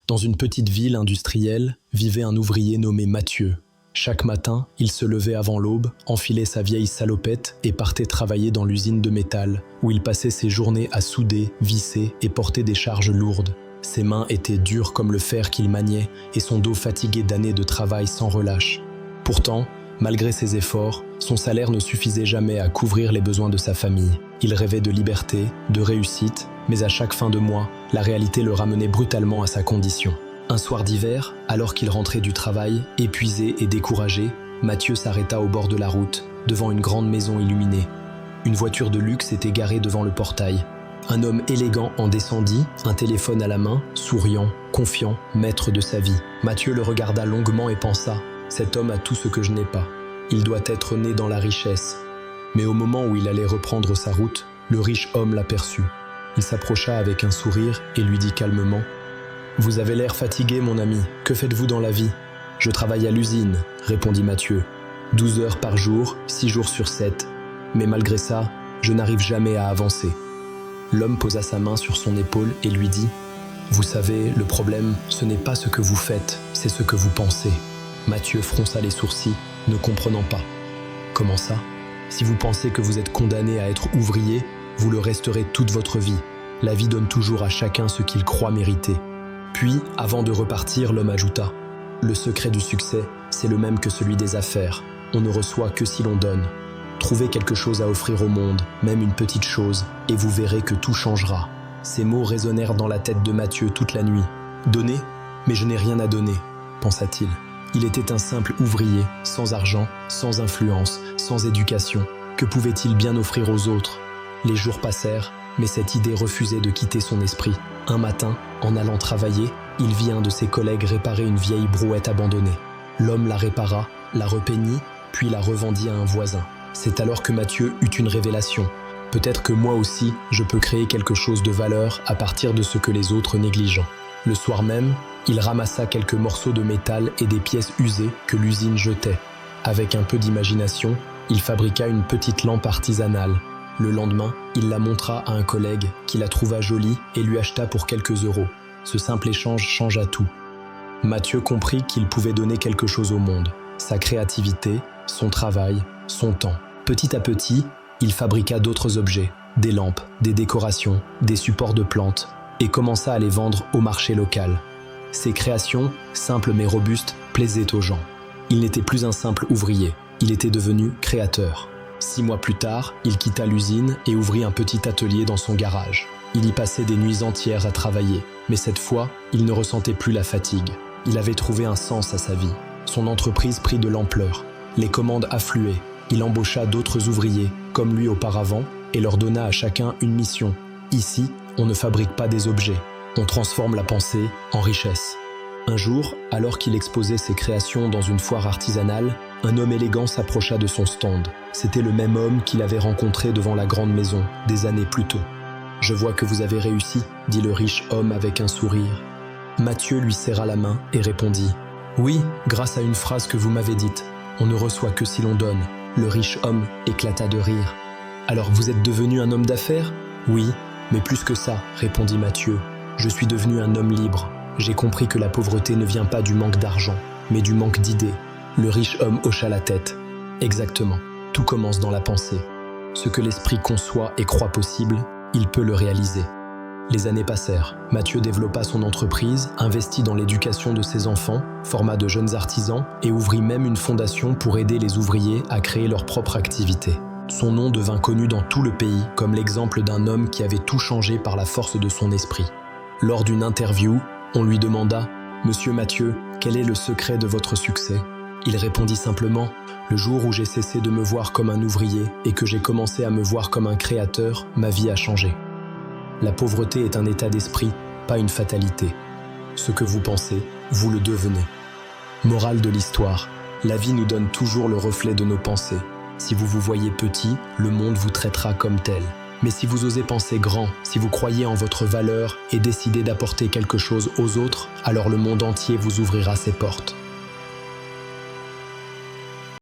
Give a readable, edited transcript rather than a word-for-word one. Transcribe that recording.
Dans une petite ville industrielle, vivait un ouvrier nommé Mathieu. Chaque matin, il se levait avant l'aube, enfilait sa vieille salopette et partait travailler dans l'usine de métal, où il passait ses journées à souder, visser et porter des charges lourdes. Ses mains étaient dures comme le fer qu'il maniait et son dos fatigué d'années de travail sans relâche. Pourtant, malgré ses efforts, son salaire ne suffisait jamais à couvrir les besoins de sa famille. Il rêvait de liberté, de réussite, mais à chaque fin de mois, la réalité le ramenait brutalement à sa condition. Un soir d'hiver, alors qu'il rentrait du travail, épuisé et découragé, Mathieu s'arrêta au bord de la route, devant une grande maison illuminée. Une voiture de luxe était garée devant le portail. Un homme élégant en descendit, un téléphone à la main, souriant, confiant, maître de sa vie. Mathieu le regarda longuement et pensa « Cet homme a tout ce que je n'ai pas. Il doit être né dans la richesse. » Mais au moment où il allait reprendre sa route, le riche homme l'aperçut. Il s'approcha avec un sourire et lui dit calmement « Vous avez l'air fatigué, mon ami. Que faites-vous dans la vie ?»« Je travaille à l'usine, » répondit Mathieu. « 12 heures par jour, 6 jours sur 7. Mais malgré ça, je n'arrive jamais à avancer. » L'homme posa sa main sur son épaule et lui dit « Vous savez, le problème, ce n'est pas ce que vous faites, c'est ce que vous pensez. » Mathieu fronça les sourcils, ne comprenant pas. « Comment ça ? Si vous pensez que vous êtes condamné à être ouvrier, vous le resterez toute votre vie. La vie donne toujours à chacun ce qu'il croit mériter. » Puis, avant de repartir, l'homme ajouta « Le secret du succès, c'est le même que celui des affaires. On ne reçoit que si l'on donne. Trouvez quelque chose à offrir au monde, même une petite chose, et vous verrez que tout changera. » Ces mots résonnèrent dans la tête de Mathieu toute la nuit. « Donner ? Mais je n'ai rien à donner, » pensa-t-il. Il était un simple ouvrier, sans argent, sans influence, sans éducation. Que pouvait-il bien offrir aux autres ? Les jours passèrent, mais cette idée refusait de quitter son esprit. Un matin, en allant travailler, il vit un de ses collègues réparer une vieille brouette abandonnée. L'homme la répara, la repeignit, puis la revendit à un voisin. C'est alors que Mathieu eut une révélation. Peut-être que moi aussi, je peux créer quelque chose de valeur à partir de ce que les autres négligent. Le soir même, il ramassa quelques morceaux de métal et des pièces usées que l'usine jetait. Avec un peu d'imagination, il fabriqua une petite lampe artisanale. Le lendemain, il la montra à un collègue qui la trouva jolie et lui acheta pour quelques euros. Ce simple échange changea tout. Mathieu comprit qu'il pouvait donner quelque chose au monde. Sa créativité, son travail, son temps. Petit à petit, il fabriqua d'autres objets, des lampes, des décorations, des supports de plantes, et commença à les vendre au marché local. Ses créations, simples mais robustes, plaisaient aux gens. Il n'était plus un simple ouvrier, il était devenu créateur. 6 mois plus tard, il quitta l'usine et ouvrit un petit atelier dans son garage. Il y passait des nuits entières à travailler, mais cette fois, il ne ressentait plus la fatigue. Il avait trouvé un sens à sa vie. Son entreprise prit de l'ampleur. Les commandes affluaient. Il embaucha d'autres ouvriers, comme lui auparavant, et leur donna à chacun une mission. Ici, on ne fabrique pas des objets, on transforme la pensée en richesse. Un jour, alors qu'il exposait ses créations dans une foire artisanale, un homme élégant s'approcha de son stand. C'était le même homme qu'il avait rencontré devant la grande maison, des années plus tôt. « Je vois que vous avez réussi », dit le riche homme avec un sourire. Mathieu lui serra la main et répondit « Oui, grâce à une phrase que vous m'avez dite. On ne reçoit que si l'on donne. » Le riche homme éclata de rire. « Alors vous êtes devenu un homme d'affaires ?»« Oui, mais plus que ça, » répondit Mathieu. « Je suis devenu un homme libre. J'ai compris que la pauvreté ne vient pas du manque d'argent, mais du manque d'idées. » Le riche homme hocha la tête. « Exactement, tout commence dans la pensée. Ce que l'esprit conçoit et croit possible, il peut le réaliser. » Les années passèrent. Mathieu développa son entreprise, investit dans l'éducation de ses enfants, forma de jeunes artisans et ouvrit même une fondation pour aider les ouvriers à créer leur propre activité. Son nom devint connu dans tout le pays comme l'exemple d'un homme qui avait tout changé par la force de son esprit. Lors d'une interview, on lui demanda « Monsieur Mathieu, quel est le secret de votre succès ?» Il répondit simplement « Le jour où j'ai cessé de me voir comme un ouvrier et que j'ai commencé à me voir comme un créateur, ma vie a changé. » La pauvreté est un état d'esprit, pas une fatalité. Ce que vous pensez, vous le devenez. Morale de l'histoire, la vie nous donne toujours le reflet de nos pensées. Si vous vous voyez petit, le monde vous traitera comme tel. Mais si vous osez penser grand, si vous croyez en votre valeur et décidez d'apporter quelque chose aux autres, alors le monde entier vous ouvrira ses portes.